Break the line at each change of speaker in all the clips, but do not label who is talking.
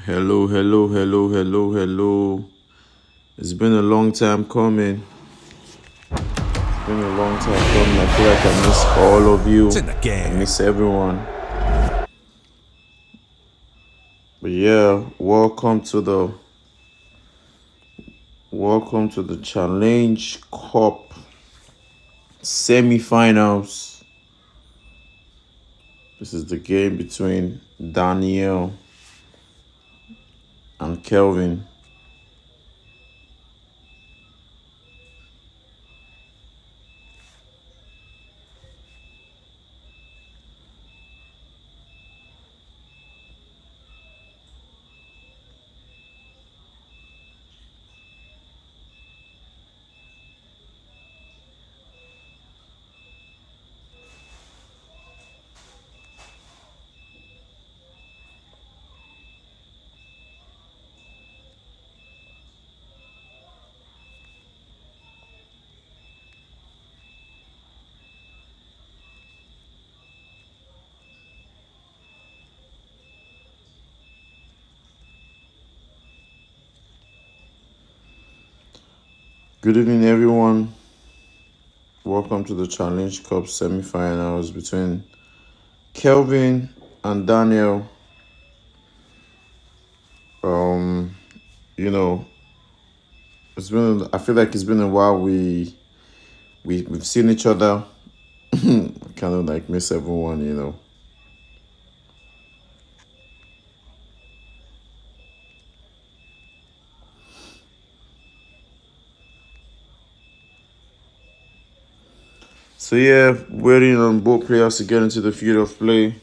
Hello, hello, hello, hello, hello. It's been a long time coming. It's been a long time coming. I feel like I miss all of you. I miss everyone. But yeah, welcome to the Challenge Cup semi-finals. This is the game between Daniel and Kelvin. Good evening, everyone. Welcome to the Challenge Cup semi-finals between Kelvin and Daniel. Um, you know, I feel like it's been a while. We've seen each other. Kind of like miss everyone. So yeah, waiting on both players to get into the field of play.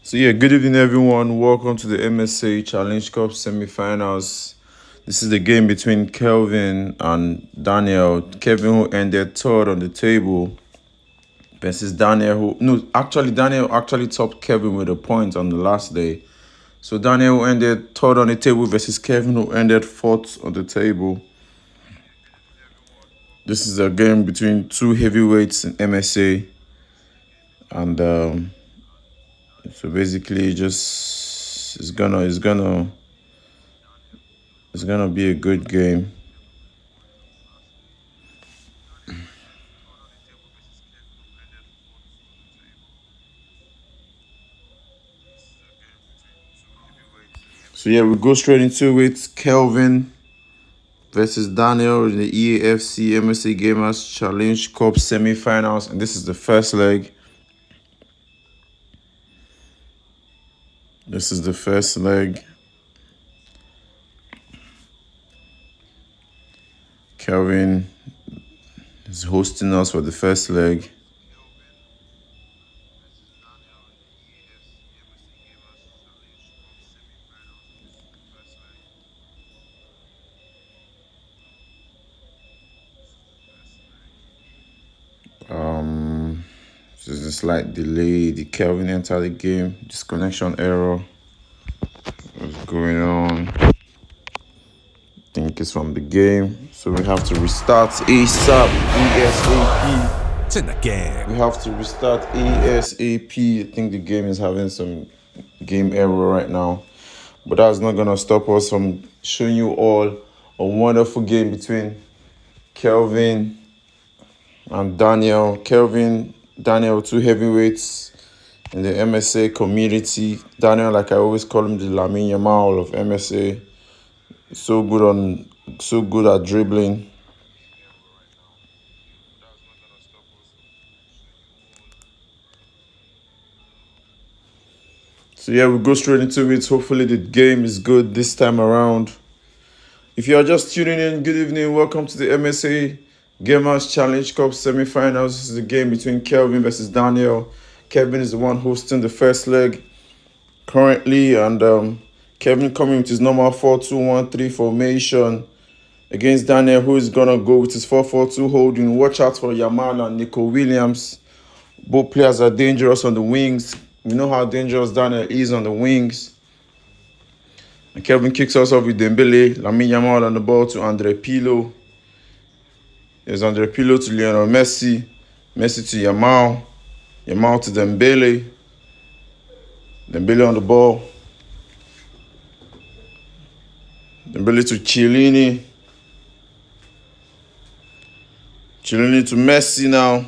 So yeah, good evening, everyone. Welcome to the MSA Challenge Cup semi-finals. This is the game between Kelvin and Daniel. Kelvin, who ended third on the table, versus Daniel, Daniel actually topped Kelvin with a point on the last day. So Daniel, who ended third on the table, versus Kevin, who ended fourth on the table. This is a game between two heavyweights in MSA, and so basically, just it's gonna be a good game. So yeah, we go straight into it. Kelvin versus Daniel in the EAFC MSA Gamers Challenge Cup semi-finals, and this is the first leg. This is the first leg. Kelvin is hosting us for the first leg. There's a slight delay. The Kelvin entered the game. Disconnection error. What's going on? I think it's from the game. So we have to restart ASAP. ASAP.
It's in the game.
We have to restart ASAP. I think the game is having some game error right now. But that's not going to stop us from showing you all a wonderful game between Kelvin and Daniel. Daniel, two heavyweights in the MSA community. Daniel, like I always call him, the Lamine Yamal of MSA. So good at dribbling. So yeah, we go straight into it. Hopefully the game is good this time around. If you are just tuning in, good evening. Welcome to the MSA Gamers Challenge Cup semi-finals. This is the game between Kelvin versus Daniel. Kelvin is the one hosting the first leg currently, and Kelvin coming with his normal 4-2-1-3 formation against Daniel, who is gonna go with his 4-4-2 holding. Watch out for Yamal and Nico Williams. Both players are dangerous on the wings. We know how dangerous Daniel is on the wings. And Kelvin kicks us off with Dembele, Lamine Yamal on the ball to Andre Pirlo. There's Andre Pirlo to Lionel Messi. Messi to Yamal. Yamal to Dembele. Dembele on the ball. Dembele to Chiellini. Chiellini to Messi now.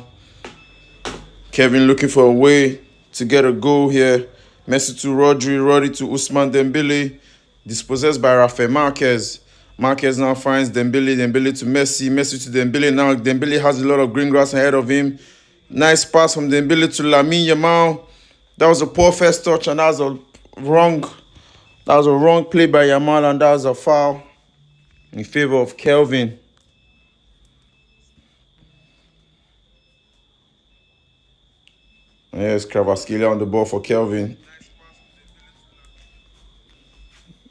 Kevin looking for a way to get a goal here. Messi to Rodri. Rodri to Ousmane Dembele. Dispossessed by Rafael Marquez. Marquez now finds Dembele. Dembele to Messi. Messi to Dembele. Now Dembele has a lot of green grass ahead of him. Nice pass from Dembele to Lamine Yamal. That was a poor first touch, and that was a wrong play by Yamal, and that was a foul in favor of Kelvin. Yes, Kvaratskhelia on the ball for Kelvin.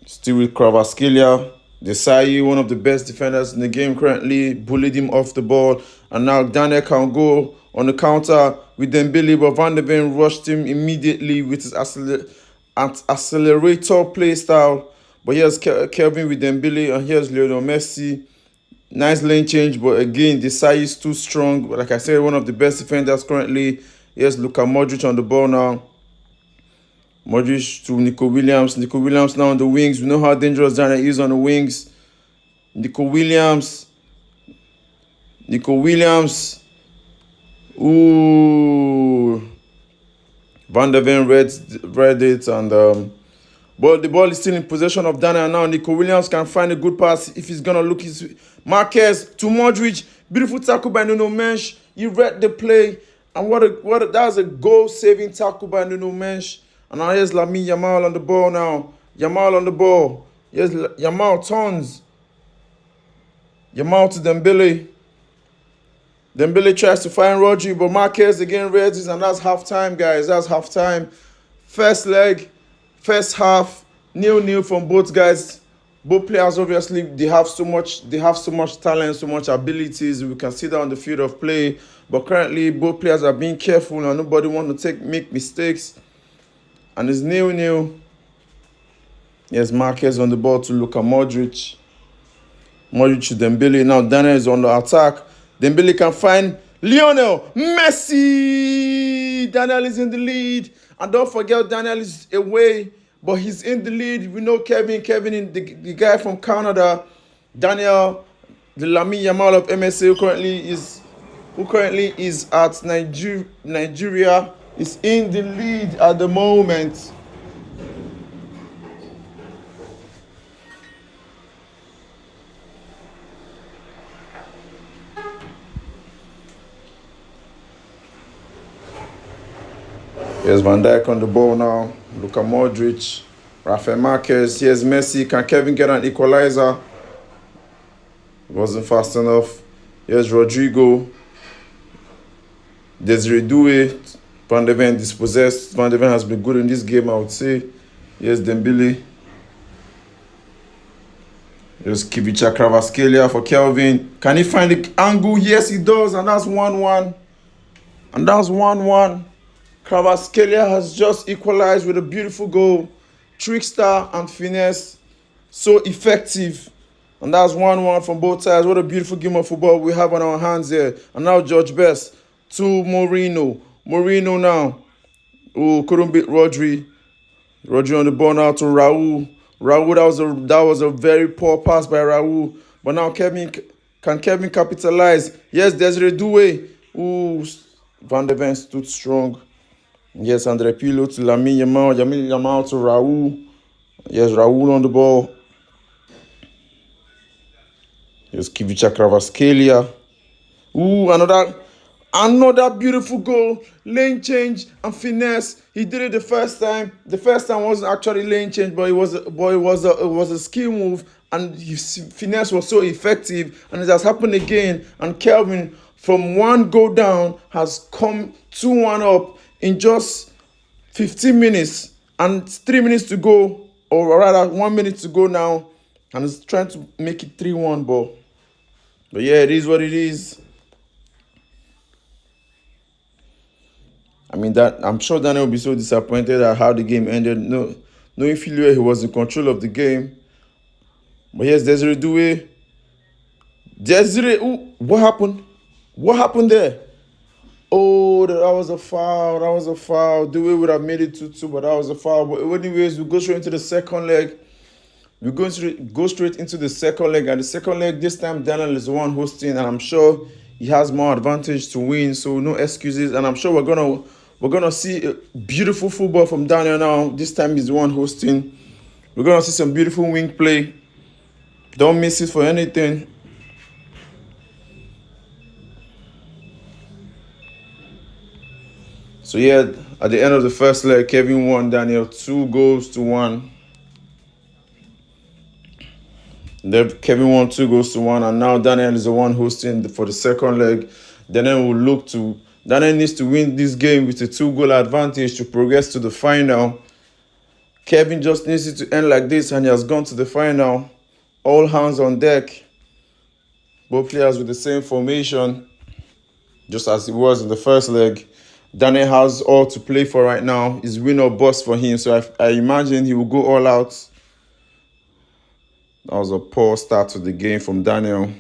Still with Kvaratskhelia. Desai, one of the best defenders in the game currently, bullied him off the ball. And now Daniel can go on the counter with Dembele, but Van de Ven rushed him immediately with his accelerator play style. But here's Kelvin with Dembele, and here's Lionel Messi. Nice lane change, but again, Desai is too strong. But like I said, one of the best defenders currently. Here's Luka Modric on the ball now. Modric to Nico Williams. Nico Williams now on the wings. We know how dangerous Daniel is on the wings. Nico Williams. Ooh. Van de Ven read it, and but the ball is still in possession of Daniel now. Nico Williams can find a good pass if he's gonna look his Marquez to Modric. Beautiful tackle by Nuno Mensch. You read the play, and that was a goal-saving tackle by Nuno Mensch. And now here's Lamine Yamal on the ball now. Yamal on the ball. Here's Yamal turns. Yamal to Dembele. Dembele tries to find Rodri, but Marquez again reads it, and that's halftime, guys. That's halftime. First leg, first half, 0-0 from both guys. Both players, obviously, they have so much talent, so much abilities. We can see that on the field of play. But currently, both players are being careful, and nobody wants to make mistakes. And it's 0-0. Yes, Marquez on the ball to Luka Modric. Modric to Dembele. Now Daniel is on the attack. Dembele can find Lionel Messi. Daniel is in the lead. And don't forget, Daniel is away, but he's in the lead. We know Kevin, the guy from Canada. Daniel, the Lamine Yamal of MSA, who currently is at Nigeria, is in the lead at the moment. Here's Van Dijk on the ball now. Luka Modric, Rafael Marquez. Here's Messi. Can Kevin get an equalizer? It wasn't fast enough. Here's Rodrigo. Desiree Doué. Van de Ven dispossessed. Van de Ven has been good in this game, I would say. Here's Dembele. Here's Kvaratskhelia for Kelvin. Can he find the angle? Yes, he does. And that's 1-1. Kvaratskhelia has just equalized with a beautiful goal. Trickster and finesse. So effective. And that's 1-1 from both sides. What a beautiful game of football we have on our hands here. And now George Best to Moreno. Moreno now. Oh, couldn't beat Rodri. Rodri on the ball now to Raul. Raul, that was a very poor pass by Raul. But now Kevin capitalize? Yes, Desiree Doué. Ooh, Van de Ven stood strong. Yes, Andre Pirlo to Lamine Yamal. Lamine Yamal to Raul. Yes, Raul on the ball. Yes, Kvaratskhelia. Ooh, Another beautiful goal, lane change and finesse. He did it the first time. The first time wasn't actually lane change, but it was a skill move, and his finesse was so effective. And it has happened again. And Kelvin, from one goal down, has come 2-1 up in just 15 minutes, and 3 minutes to go, or rather 1 minute to go now, and is trying to make it 3-1. But yeah, it is what it is. I mean, that I'm sure Daniel will be so disappointed at how the game ended. No, knowing Philly, he was in control of the game. But yes, Desiree Doué. Desiree, ooh, what happened? What happened there? Oh, that was a foul. That was a foul. Doué would have made it 2-2, but that was a foul. But anyways, we go straight into the second leg. We're going to go straight into the second leg. And the second leg, this time Daniel is the one hosting, and I'm sure he has more advantage to win. So no excuses. And I'm sure we're gonna see a beautiful football from Daniel now. This time he's the one hosting. We're gonna see some beautiful wing play. Don't miss it for anything. So yeah, at the end of the first leg, Kevin won Daniel 2-1. Then Kevin won 2-1, and now Daniel is the one hosting for the second leg. Daniel needs to win this game with a 2-goal advantage to progress to the final. Kevin just needs it to end like this, and he has gone to the final. All hands on deck. Both players with the same formation, just as it was in the first leg. Daniel has all to play for right now. It's win or bust for him, so I imagine he will go all out. That was a poor start to the game from Daniel. And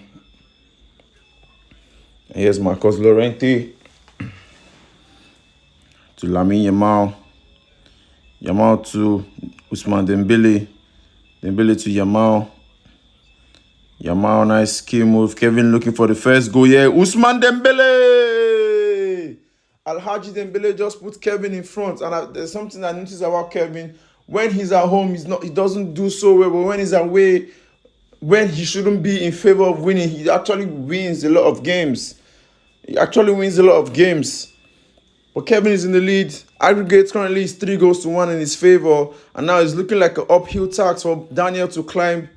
here's Marcos Llorente to Lamine Yamal. Yamal to Ousmane Dembele. Dembele to Yamal. Yamal, nice skill move. Kevin looking for the first goal. Yeah, Ousmane Dembele! Alhaji Dembele just put Kevin in front. And there's something I noticed about Kevin. When he's at home, he doesn't do so well. But when he's away, when he shouldn't be in favor of winning, he actually wins a lot of games. But Kevin is in the lead. Aggregate currently is 3-1 in his favor. And now it's looking like an uphill task for Daniel to climb.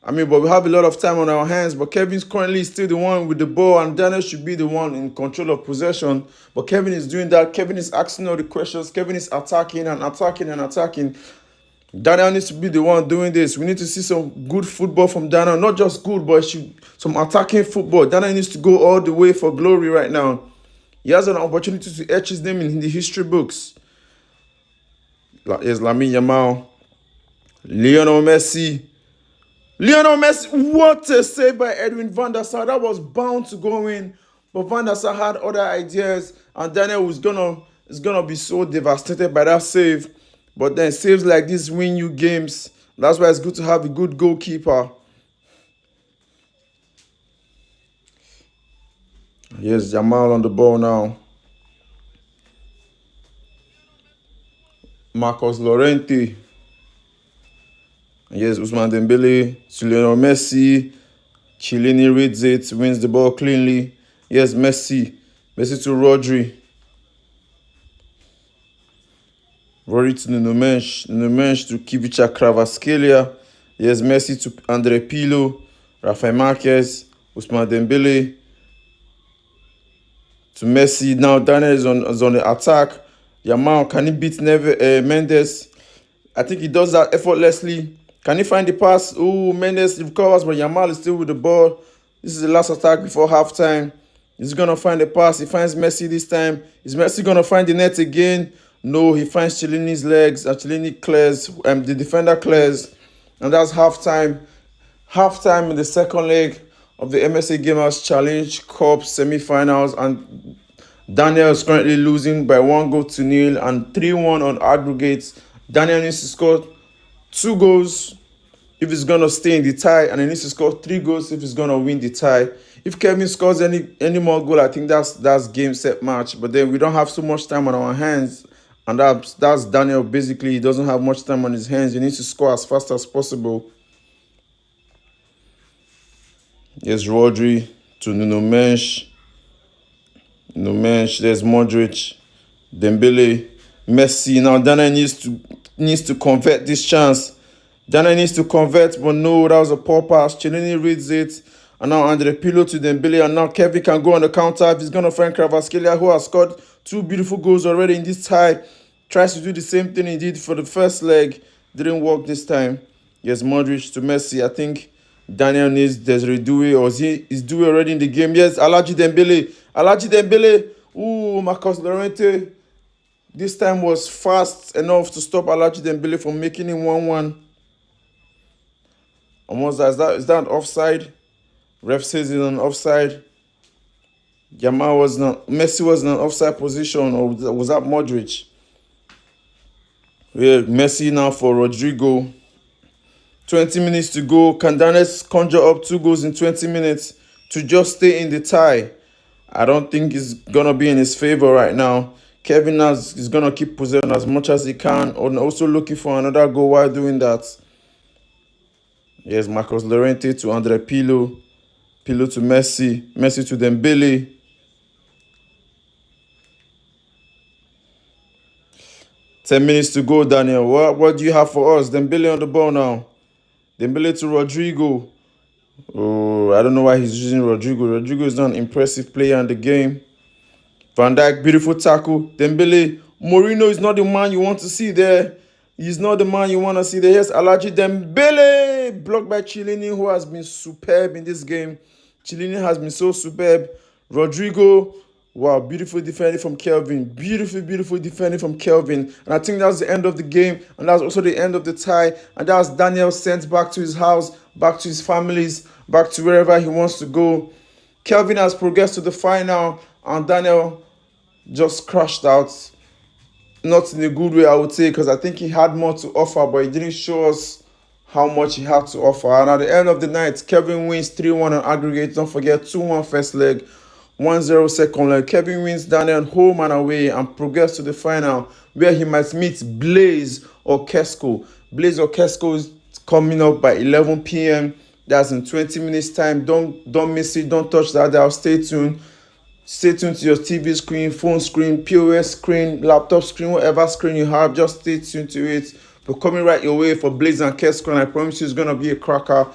But we have a lot of time on our hands. But Kevin's currently still the one with the ball, and Daniel should be the one in control of possession. But Kevin is doing that. Kevin is asking all the questions. Kevin is attacking and attacking and attacking. Daniel needs to be the one doing this. We need to see some good football from Daniel. Not just good, but some attacking football. Daniel needs to go all the way for glory right now. He has an opportunity to etch his name in the history books. Here's Lamine Yamal. Lionel Messi, what a save by Edwin van der Sar. That was bound to go in, but Van der Sar had other ideas, and Daniel is gonna be so devastated by that save. But then saves like this win you games. That's why it's good to have a good goalkeeper. Here's Jamal on the ball now. Marcos Llorente. Yes, Ousmane Dembele to Lionel Messi. Chiellini reads it, wins the ball cleanly. Yes, Messi to Rodri. Rodri to Nuno Mendes to Kivica Kvaratskhelia. Yes, Messi to Andre Pirlo. Rafael Marquez. Ousmane Dembele to Messi. Now Daniel is on the attack. Yamal, can he beat Mendes? I think he does that effortlessly. Can he find the pass? Oh, Mendes recovers, but Yamal is still with the ball. This is the last attack before halftime. He's going to find the pass. He finds Messi this time. Is Messi going to find the net again? No, he finds Chiellini's legs, and Chiellini clears, the defender clears. And that's halftime. Halftime in the second leg of the MSA Gamers Challenge Cup semi-finals. And Daniel is currently losing by 1-0 and 3-1 on aggregates. Daniel needs to score 2 goals if he's going to stay in the tie, and he needs to score 3 goals if he's going to win the tie. If Kevin scores any more goal, I think that's game, set, match. But then we don't have so much time on our hands, and that's Daniel. Basically, he doesn't have much time on his hands. He needs to score as fast as possible. Yes, Rodri to Nuno Mendes. No man, there's Modric, Dembele, Messi. Now Dana needs to convert this chance. Dana needs to convert, but no, that was a poor pass. Cellini reads it. And now Andre Pirlo to Dembele. And now Kevin can go on the counter if he's going to find Kvaratskhelia, who has scored 2 beautiful goals already in this tie. Tries to do the same thing he did for the first leg. Didn't work this time. Yes, Modric to Messi. I think Daniel needs Desiree Doué, or is Doué already in the game? Yes, Alhaji Dembele. Ooh, Marcos Llorente. This time was fast enough to stop Alhaji Dembele from making it 1-1. And what's that? Is that an offside? Ref says it's an offside. Messi was in an offside position, or was that Modric? Yeah, Messi now for Rodrigo. 20 minutes to go. Can Danes conjure up 2 goals in 20 minutes to just stay in the tie? I don't think it's going to be in his favor right now. Kevin is going to keep possession as much as he can, and also looking for another goal while doing that. Yes, Marcos Llorente to Andre Pirlo. Pirlo to Messi. Messi to Dembele. Ten minutes to go, Daniel. What do you have for us? Dembele on the ball now. Dembele to Rodrigo. Oh, I don't know why he's using Rodrigo. Rodrigo is not an impressive player in the game. Van Dijk, beautiful tackle. Dembele. Mourinho is not the man you want to see there. He's not the man you want to see there. Yes, Alhaji Dembele. Blocked by Cellini, who has been superb in this game. Cellini has been so superb. Rodrigo. Wow, beautiful defending from KELVIN. Beautiful defending from KELVIN. And I think that's the end of the game. And that's also the end of the tie. And that's Daniel sent back to his house, back to his families, back to wherever he wants to go. KELVIN has progressed to the final. And Daniel just crashed out. Not in a good way, I would say, because I think he had more to offer, but he didn't show us how much he had to offer. And at the end of the night, KELVIN wins 3-1 on aggregate. Don't forget, 2-1 first leg. 1-0 second leg. KELVIN wins Daniel home and away and progress to the final, where he might meet Blaise or Kesko. Blaise or Kesko is coming up by 11 p.m. That's in 20 minutes time. Don't miss it. Don't touch that dial. Stay tuned. Stay tuned to your TV screen, phone screen, POS screen, laptop screen, whatever screen you have. Just stay tuned to it. We're coming right your way for Blaise and Kesko, and I promise you it's going to be a cracker.